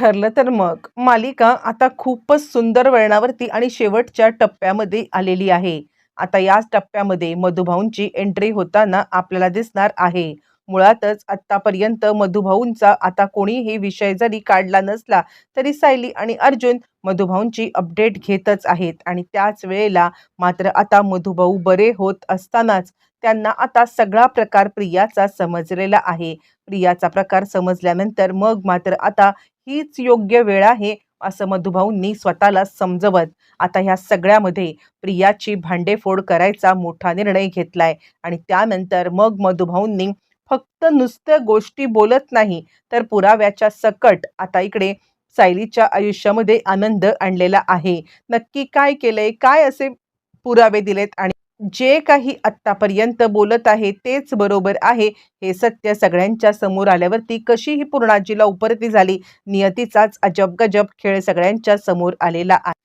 ठरलं तर मग मालिका आता खूपच सुंदर वळणावरती आणि शेवटच्या टप्प्यामध्ये आलेली आहे. आता याच टप्प्यामध्ये मधुभाऊंची एंट्री होताना आपल्याला दिसणार आहे. मुळातच आत्तापर्यंत मधुभाऊंचा आता कोणीही विषय जरी काढला नसला तरी सायली आणि अर्जुन मधुभाऊंची अपडेट घेतच आहेत आणि त्याच वेळेला मात्र आता मधुभाऊ बरे होत असतानाच त्यांना आता सगळा प्रकार प्रियाचा समजलेला आहे. प्रियाचा प्रकार समजल्यानंतर मग मात्र आता हीच योग्य वेळ आहे असं मधुभाऊंनी स्वतःला समजवत आता ह्या सगळ्यामध्ये प्रियाची भांडेफोड करायचा मोठा निर्णय घेतलाय. आणि त्यानंतर मग मधुभाऊंनी फक्त नुसत्या गोष्टी बोलत नाही तर पुराव्याच्या सकट आता इकडे सायलीच्या आयुष्यामध्ये आनंद आणलेला आहे. नक्की काय केलंय, काय असे पुरावे दिलेत आणि जे काही आत्तापर्यंत बोलत आहे तेच बरोबर आहे हे सत्य सगळ्यांच्या समोर आल्यावरती कशी ही पूर्णाजीला उपरती झाली, नियतीचाच अजब गजब खेळ सगळ्यांच्या समोर आलेला आहे.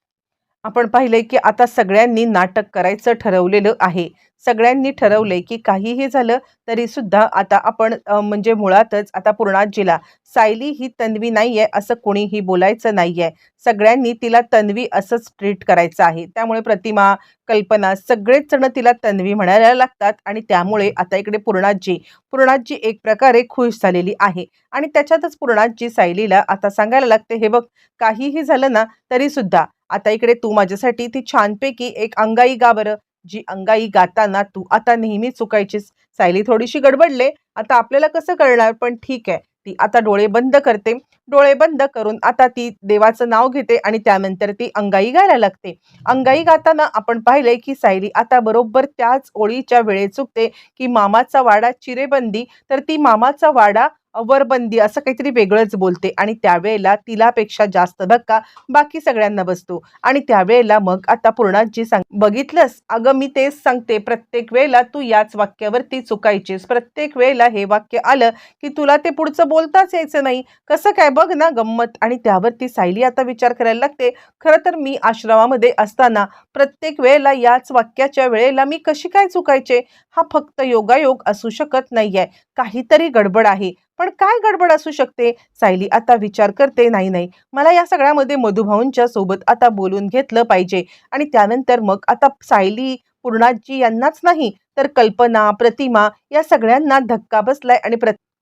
आपण पाहिलंय की आता सगळ्यांनी नाटक करायचं ठरवलेलं आहे. सगळ्यांनी ठरवलंय की काहीही झालं तरी सुद्धा आता आपण म्हणजे मुळातच आता पूर्णाजीला सायली ही तन्वी नाहीये असं कोणीही बोलायचं नाहीये. सगळ्यांनी तिला तन्वी असंच ट्रीट करायचं आहे. त्यामुळे प्रतिमा, कल्पना सगळेच जण तिला तन्वी म्हणायला लागतात आणि त्यामुळे आता इकडे पूर्णाजी एक प्रकारे खुश झालेली आहे. आणि त्याच्यातच पूर्णाजी सायलीला आता सांगायला लागते, हे बघ काहीही झालं ना तरी सुद्धा आता इकडे तू माझ्यासाठी ती छानपैकी एक अंगाई गा बरं. जी अंगाई गाताना तू आता नेहमी चुकायचीस. सायली थोडीशी गडबडले. आता आपल्याला कसं कळणार, पण ठीक आहे. ती आता डोळे बंद करते. डोळे बंद करून आता ती देवाचं नाव घेते आणि त्यानंतर ती अंगाई गायला लागते. अंगाई गाताना आपण पाहिलंय की सायली आता बरोबर त्याच ओळीच्या वेळेत चुकते की मामाचा वाडा चिरेबंदी, तर ती मामाचा वाडा वरबंदी असं काहीतरी वेगळंच बोलते आणि त्यावेळेला तिलापेक्षा जास्त धक्का बाकी सगळ्यांना बसतो. आणि त्यावेळेला मग आता पूर्णाजी बघितलंस अगं, मी तेच सांगते, प्रत्येक वेळेला तू याच वाक्यावरती चुकायचीस. प्रत्येक वेळेला हे वाक्य आलं की तुला ते पुढचं बोलताच यायचं नाही. कसं काय, बघ ना गंमत. आणि त्यावरती सायली आता विचार करायला लागते, खरं तर मी आश्रमामध्ये असताना प्रत्येक वेळेला याच वाक्याच्या वेळेला मी कशी काय चुकायचे. हा फक्त योगायोग असू शकत नाहीये, काहीतरी गडबड आहे. पण काय गडबड असू शकते. सायली आता विचार करते, नाही नाही, मला या सगळ्यामध्ये मधुभाऊंच्या सोबत आता बोलून घेतलं पाहिजे. आणि त्यानंतर मग आता सायली, पूर्णाजी यांनाच नाही तर कल्पना, प्रतिमा या सगळ्यांना धक्का बसलाय आणि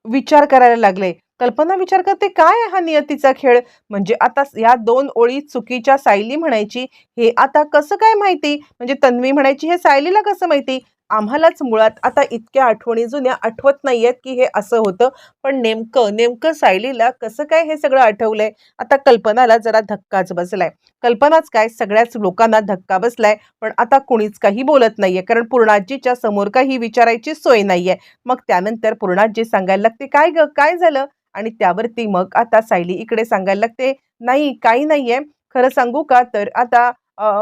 विचार करायला लागले. कल्पना विचार करते, काय आहे हा नियतीचा खेळ. म्हणजे आता या दोन ओळी चुकीच्या सायली म्हणायची हे आता कसं काय माहिती, म्हणजे तन्वी म्हणायची हे सायलीला कसं माहिती. आम्हालाच मुळात आता इतक्या आठवणी जुन्या आठवत नाहीयेत की हे असं होतं. पण नेमकं नेमकं सायलीला कसं काय हे सगळं आठवलंय. आता कल्पनाला जरा धक्काच बसलाय. कल्पनाच काय, सगळ्याच लोकांना धक्का बसलाय. पण आता कोणीच काही बोलत नाहीये, कारण पूर्णाजीच्या समोर काही विचारायची सोय नाहीये. मग त्यानंतर पूर्णाजी सांगायला लागते, काय ग काय झालं. आणि त्यावरती मग आता सायली इकडे सांगायला लागते, नाही काही नाहीये. खरं सांगू का, तर आता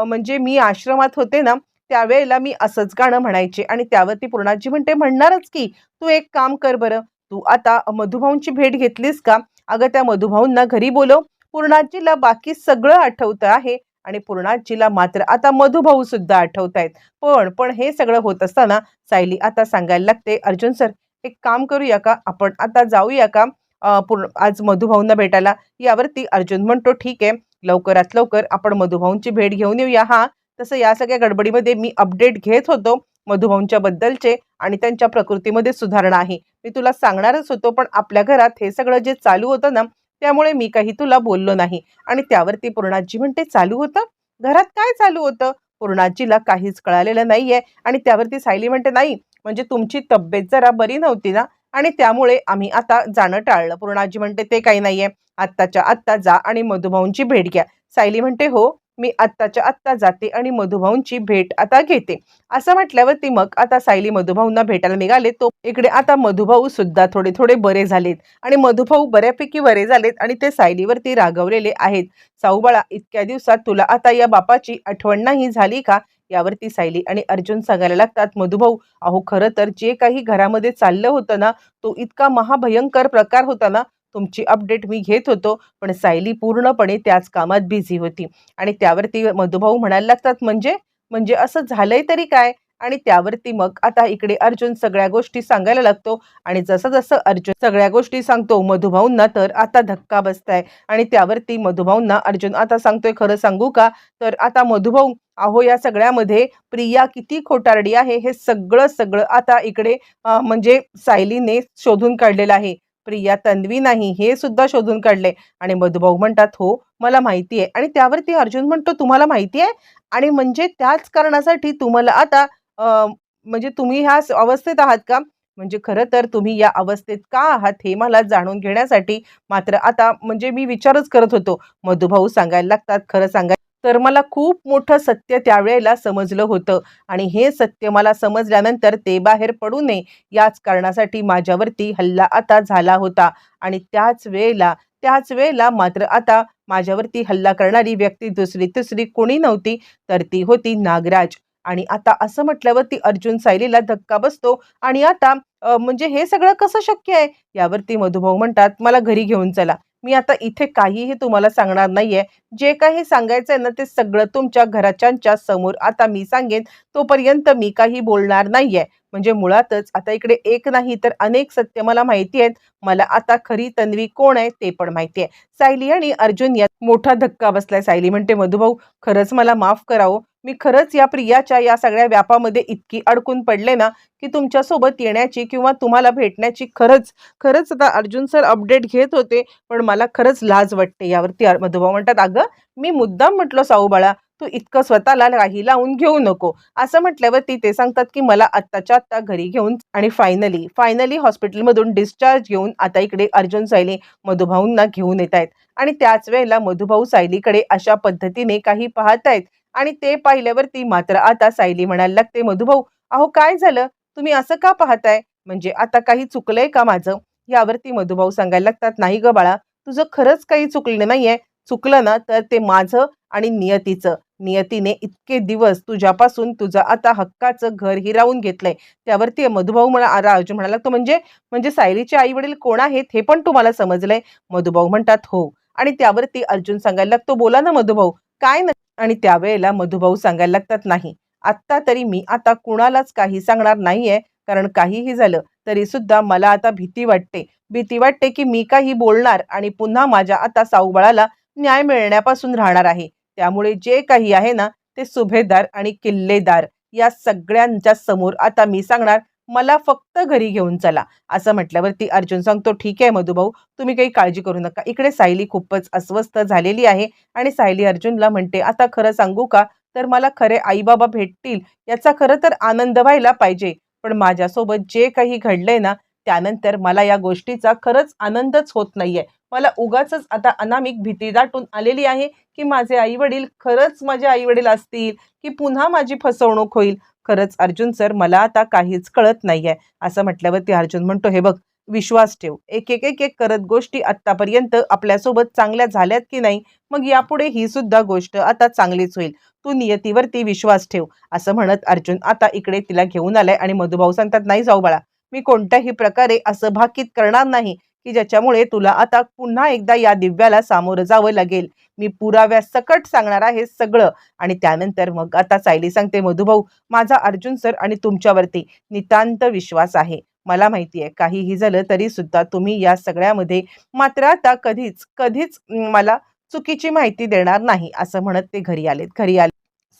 म्हणजे मी आश्रमात होते ना त्यावेळेला मी असंच गाणं म्हणायचे. आणि त्यावरती पूर्णाजी म्हणते, म्हणणारच की. तू एक काम कर बरं, तू आता मधुभाऊंची भेट घेतलीस का. अगं त्या मधुभाऊंना घरी बोलव. पूर्णाजीला बाकी सगळं आठवतं आहे आणि पूर्णाजीला मात्र आता मधुभाऊ सुद्धा आठवत आहेत. पण हे सगळं होत असताना सायली आता सांगायला लागते, अर्जुन सर एक काम करूया का, आपण आता जाऊया का आज मधुभाऊंना भेटायला. यावरती अर्जुन म्हणतो, ठीक आहे, लवकरात लवकर आपण मधुभाऊंची भेट घेऊन येऊया. हा तसं या सगळ्या गडबडीमध्ये मी अपडेट घेत होतो मधुभाऊंच्या बद्दलचे आणि त्यांच्या प्रकृतीमध्ये सुधारणा आहे. मी तुला सांगणारच होतो, पण आपल्या घरात हे सगळं जे चालू होतं ना त्यामुळे मी काही तुला बोललो नाही. आणि त्यावरती पूर्णाजी म्हणते, चालू होतं, घरात काय चालू होतं. पूर्णाजीला काहीच कळालेलं नाहीये. आणि त्यावरती सायली म्हणते, नाही म्हणजे तुमची तब्येत जरा बरी नव्हती ना आणि त्यामुळे आम्ही आता जाणं टाळलं. पूर्णाजी म्हणते, ते काही नाहीये, आत्ताच्या आत्ता जा आणि मधुभाऊंची भेट घ्या. सायली म्हणते, हो मी आत्ताच्या आत्ता जाते आणि मधुभाऊंची भेट आता घेते. असं म्हटल्यावरती मग आता सायली मधुभाऊंना भेटायला निघाले. तो इकडे आता मधुभाऊ सुद्धा थोडे थोडे बरे झालेत आणि मधुभाऊ बऱ्यापैकी बरे झालेत आणि ते सायलीवरती रागवलेले आहेत. साऊबाळा, इतक्या दिवसात तुला आता या बापाची आठवण नाही झाली का. यावरती सायली आणि अर्जुन सांगायला लागतात, मधुभाऊ अहो खरं तर जे काही घरामध्ये चाललं होतं ना तो इतका महाभयंकर प्रकार होता ना, तुमची अपडेट मी घेत होतो पण सायली पूर्णपणे त्याच कामात बिझी होती. आणि त्यावरती मधुभाऊ म्हणायला लागतात, म्हणजे म्हणजे असं झालंय तरी काय. आणि त्यावरती मग आता इकडे अर्जुन सगळ्या गोष्टी सांगायला लागतो आणि जसं जसं अर्जुन सगळ्या गोष्टी सांगतो मधुभाऊंना तर आता धक्का बसताय आणि त्यावरती मधुभाऊंना अर्जुन आता सांगतोय, खरं सांगू का? तर आता मधुभाऊ, अहो या सगळ्यामध्ये प्रिया किती खोटारडी आहे हे सगळं सगळं आता इकडे म्हणजे सायलीने शोधून काढलेलं आहे. प्रिया तन्वी नाही हे सुद्धा शोधून काढले आणि मधुभाऊ म्हणतात, हो मला माहिती आहे. आणि त्यावरती अर्जुन म्हणतो, तुम्हाला माहिती आहे? आणि म्हणजे त्याच कारणासाठी तुम्हाला आता म्हणजे तुम्ही ह्या अवस्थेत आहात का? म्हणजे खरं तर तुम्ही या अवस्थेत का आहात हे मला जाणून घेण्यासाठी मात्र आता म्हणजे मी विचारच करत होतो. मधुभाऊ सांगायला लागतात, खरं सांगायचं तर मला खूप मोठं सत्य त्यावेळेला समजलं होतं आणि हे सत्य मला समजल्यानंतर ते बाहेर पडू नये याच कारणासाठी माझ्यावरती हल्ला आता झाला होता आणि त्याच वेळेला मात्र आता माझ्यावरती हल्ला करणारी व्यक्ती दुसरी तिसरी कोणी नव्हती तर ती होती नागराज. आणि आता असं म्हटल्यावरती अर्जुन सायलीला धक्का बसतो आणि आता म्हणजे हे सगळं कसं शक्य आहे? यावरती मधुभाऊ म्हणतात, मला घरी घेऊन चला. मी आता इथे काहीही तुम्हाला सांगणार नाहीये. जे काही सांगायचंय ना ते सगळं तुमच्या घरच्यांच्या समोर आता मी सांगेन. तोपर्यंत मी काही बोलणार नाहीये. म्हणजे मुळातच आता इकडे एक नाही तर अनेक सत्य मला माहिती आहेत. मला आता खरी तन्वी कोण आहे ते पण माहिती आहे. सायली आणि अर्जुन यात मोठा धक्का बसलाय. सायली म्हणते, मधुभाऊ खरंच मला माफ करा हो. मी खरंच या प्रियाच्या या सगळ्या व्यापामध्ये इतकी अडकून पडले ना, की तुमच्यासोबत येण्याची किंवा तुम्हाला भेटण्याची खरंच आता अर्जुन सर अपडेट घेत होते, पण मला खरंच लाज वाटते. यावरती मधुभाऊ म्हणतात, अगं मी मुद्दाम म्हटलो साऊ बाळा, तू इतकं स्वतःला राही लावून घेऊ नको. असं म्हटल्यावरती ते सांगतात, की मला आत्ताच्या आत्ता घरी घेऊन आणि फायनली हॉस्पिटलमधून डिस्चार्ज घेऊन आता इकडे अर्जुन सायली मधुभाऊंना घेऊन येत आहेत. आणि त्याच वेळेला मधुभाऊ सायलीकडे अशा पद्धतीने काही पाहतायत आणि ते पाहिल्यावरती मात्र आता सायली म्हणायला लागते, मधुभाऊ अहो काय झालं? तुम्ही असं का पाहताय? म्हणजे आता काही चुकलंय का माझं? यावरती मधुभाऊ सांगायला लागतात, नाही ग बाळा, तुझं खरंच काही चुकलं नाहीये. चुकलं ना तर ते माझं आणि नियतीचं. नियतीने इतके दिवस तुझ्यापासून तुझं आता हक्काचं घर हिरावून घेतलंय. त्यावरती मधुभाऊ अर्जुन म्हणाला लागतो, म्हणजे म्हणजे सायलीचे आई वडील कोण आहेत हे पण तुम्हाला समजलंय? मधुभाऊ म्हणतात, हो. आणि त्यावरती अर्जुन सांगायला लागतो, बोला ना मधुभाऊ, काय न आणि त्यावेळेला मधुभाऊ सांगायला लागतात, नाही. आत्ता तरी मी आता कुणालाच काही सांगणार नाहीये. कारण काहीही झालं तरी सुद्धा मला आता भीती वाटते की मी काही बोलणार आणि पुन्हा माझ्या आता साऊबाळाला न्याय मिळण्यापासून राहणार आहे. त्यामुळे जे काही आहे ना ते सुभेदार आणि किल्लेदार या सगळ्यांच्या समोर आता मी सांगणार, मला फक्त घरी घेऊन चला. असं म्हटल्यावरती अर्जुन सांगतो, ठीक आहे मधुभाऊ, तुम्ही काही काळजी करू नका. इकडे सायली खूपच अस्वस्थ झालेली आहे आणि सायली अर्जुनला म्हणते, आता खरं सांगू का? तर मला खरे आई-बाबा भेटतील याचा खरं तर आनंद व्हायला पाहिजे. पण माझ्यासोबत जे काही घडलंय ना, त्यानंतर मला या गोष्टीचा खरंच आनंदच होत नाहीये. मला उगाचच आता अनामिक भीती दाटून आलेली आहे, की माझे आई-वडील खरंच माझे आई-वडील असतील, की पुन्हा माझी फसवणूक होईल. खरंच अर्जुन सर मला आता काहीच कळत नाहीये. असं म्हटल्यावरती अर्जुन म्हणतो, हे बघ विश्वास ठेव. एक करत गोष्टी आत्तापर्यंत आपल्यासोबत चांगल्या झाल्यात की नाही, मग यापुढे ही सुद्धा गोष्ट आता चांगलीच होईल. तू नियतीवरती विश्वास ठेव. असं म्हणत अर्जुन आता इकडे तिला घेऊन आलाय आणि मधुभाऊ सांगतात, नाही जाऊ बाळा, मी कोणत्याही प्रकारे असं भाकीत करणार नाही की ज्याच्यामुळे तुला आता पुन्हा एकदा या दिव्याला सामोरं जावं लागेल. मी पुराव्यासकट सांगणार आहे सगळं. आणि त्यानंतर मग आता सायली सांगते, मधुभाऊ माझा अर्जुन सर आणि तुमच्यावरती नितांत विश्वास आहे. मला माहिती आहे काहीही झालं तरी सुद्धा तुम्ही या सगळ्यामध्ये मात्र आता कधीच मला चुकीची माहिती देणार नाही. असं म्हणत ते घरी आले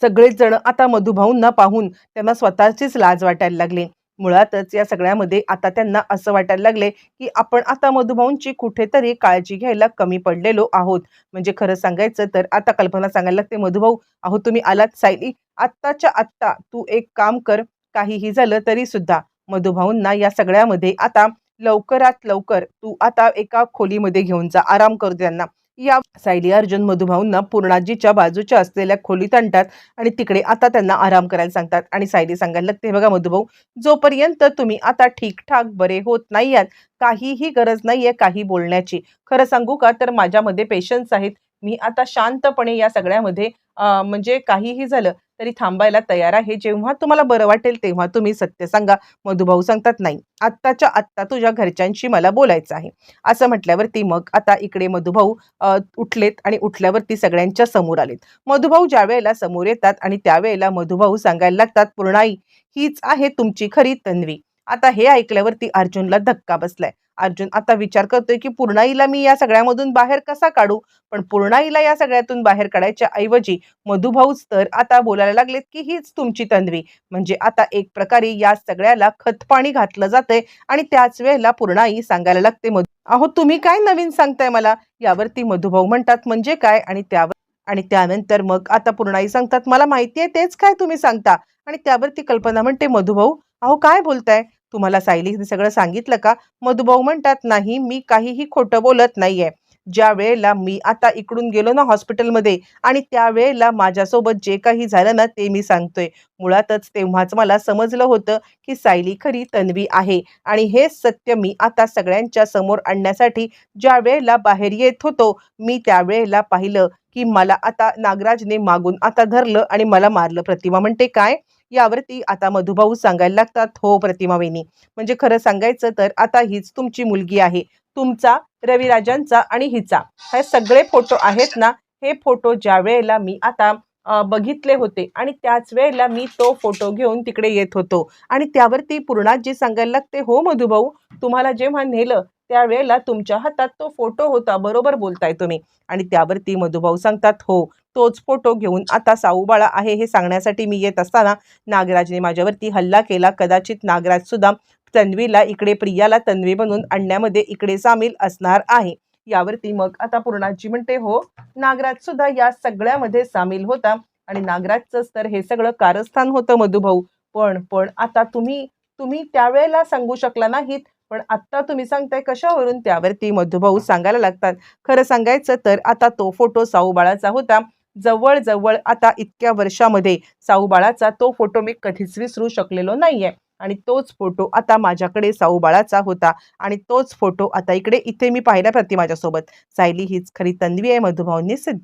सगळेच जण आता मधुभाऊंना पाहून त्यांना स्वतःचीच लाज वाटायला लागली. मुळातच या सगळ्यामध्ये आता त्यांना असं वाटायला लागले, की आपण आता मधुभाऊंची कुठेतरी काळजी घ्यायला कमी पडलेलो आहोत. म्हणजे खरं सांगायचं तर आता कल्पना सांगायला लागते, मधुभाऊ अहो तुम्ही आलात सायली, आत्ताच्या आत्ता तू एक काम कर, काहीही झालं तरी सुद्धा मधुभाऊंना या सगळ्यामध्ये आता लवकरात लवकर तू आता एका खोलीमध्ये घेऊन जा, आराम करू दे त्यांना. या सायली अर्जुन मधुभाऊंना पूर्णाजीच्या बाजूच्या असलेल्या खोलीत आणतात आणि तिकडे आता त्यांना आराम करायला सांगतात. आणि सायली सांगायला लागते, बघा मधुभाऊ, जोपर्यंत तुम्ही आता ठीकठाक बरे होत नाही आहात, काहीही गरज नाहीये काही बोलण्याची. खरं सांगू का तर माझ्यामध्ये पेशन्स आहेत. मी आता शांतपणे या सगळ्यामध्ये म्हणजे काहीही झालं तरी थांबायला तयार आहे. जेव्हा तुम्हाला बरं वाटेल तेव्हा तुम्ही सत्य सांगा. मधुभाऊ सांगतात, "नाही, आत्ताच्या आत्ता तुझ्या घरच्यांशी मला बोलायचं आहे." असं म्हटल्यावरती मग आता इकडे मधुभाऊ उठलेत आणि उठल्यावरती सगळ्यांच्या समोर आलेत. मधुभाऊ ज्यावेळेला समोर येतात आणि त्यावेळेला मधुभाऊ सांगायला लागतात, "पूर्णाई, हीच आहे तुमची खरी तन्वी." आता हे ऐकल्यावरती अर्जुनला धक्का बसलाय. अर्जुन आता विचार करतोय, की पूर्णाईला मी या सगळ्यामधून बाहेर कसा काढू? पण पूर्णाईला या सगळ्यातून बाहेर काढायच्या ऐवजी मधुभाऊच तर आता बोलायला लागलेत, की हीच तुमची तन्वी. म्हणजे आता एक प्रकारे या सगळ्याला खतपाणी घातलं जातंय आणि त्याच वेळेला पूर्णाई सांगायला लागते, "अहो, तुम्ही काय नवीन सांगताय मला?" यावरती मधुभाऊ म्हणतात, "म्हणजे काय?" आणि त्यानंतर मग आता पूर्णाई सांगतात, "मला माहिती आहे तेच काय तुम्ही सांगता." आणि त्यावरती कल्पना म्हणते, "मधुभाऊ, अहो काय बोलताय? तुम्हाला सायलीने सगळं सांगितलं का?" मधुभाऊ म्हणतात, "नाही, मी काहीही खोटं बोलत नाहीये. ज्यावेळेला मी आता इकडून गेलो ना हॉस्पिटलमध्ये आणि त्यावेळेला माझ्यासोबत जे काही झालं ना ते मी सांगतोय. मुळातच तेव्हाच मला समजलं होतं, की सायली खरी तन्वी आहे आणि हेच सत्य मी आता सगळ्यांच्या समोर आणण्यासाठी ज्यावेळेला बाहेर येत होतो, मी त्यावेळेला पाहिलं, की मला आता नागराजने मागून आता धरलं आणि मला मारलं." प्रतिमा म्हणते, "काय?" यावरती आता मधुभाऊ सांगायला लागतात, "हो प्रतिमा वहिनी, म्हणजे खरं सांगायचं तर आता हीच तुमची मुलगी आहे. तुमचा, रविराजांचा आणि हिचा. हे सगळे फोटो आहेत ना, हे फोटो ज्यावेळेला मी आता बघितले होते आणि त्याच वेळेला मी तो फोटो घेऊन तिकडे येत होतो." आणि त्यावरती पूर्णाजी सांगायला लागते, "हो मधुभाऊ, तुम्हाला जेव्हा नेलं त्यावेळेला तुमच्या हातात तो फोटो होता. बरोबर बोलताय तुम्ही." आणि त्यावरती मधुभाऊ सांगतात, "हो, तोच फोटो घेऊन आता साऊबाळा आहे हे सांगण्यासाठी मी येत असताना नागराजने माझ्यावरती हल्ला केला. कदाचित नागराज सुद्धा तन्वीला इकडे प्रियाला तन्वी बनवून आणण्यामध्ये इकडे सामील असणार आहे." यावरती मग आता पूर्णाजी म्हणते, "हो, नागराज सुद्धा या सगळ्यामध्ये सामील होता आणि नागराजचंच तर हे सगळं कारस्थान होतं मधुभाऊ. पण आता तुम्ही तुम्ही त्यावेळेला सांगू शकला नाहीत, पण आत्ता तुम्ही सांगताय कशावरून?" त्यावरती मधुभाऊ सांगायला लागतात, "खरं सांगायचं तर आता तो फोटो साऊबाळाचा होता. जवळ आता इतक्या वर्षामध्ये साऊबाळाचा तो फोटो मी कधीच विसरू शकलेलो नाहीये आणि तोच फोटो आता माझ्याकडे साऊबाळाचा होता आणि तोच फोटो आता इथे मी पाहिला प्रतिमाच्या सोबत. सायली हीच खरी तन्वी आहे." मधुभाऊंनी सिद्ध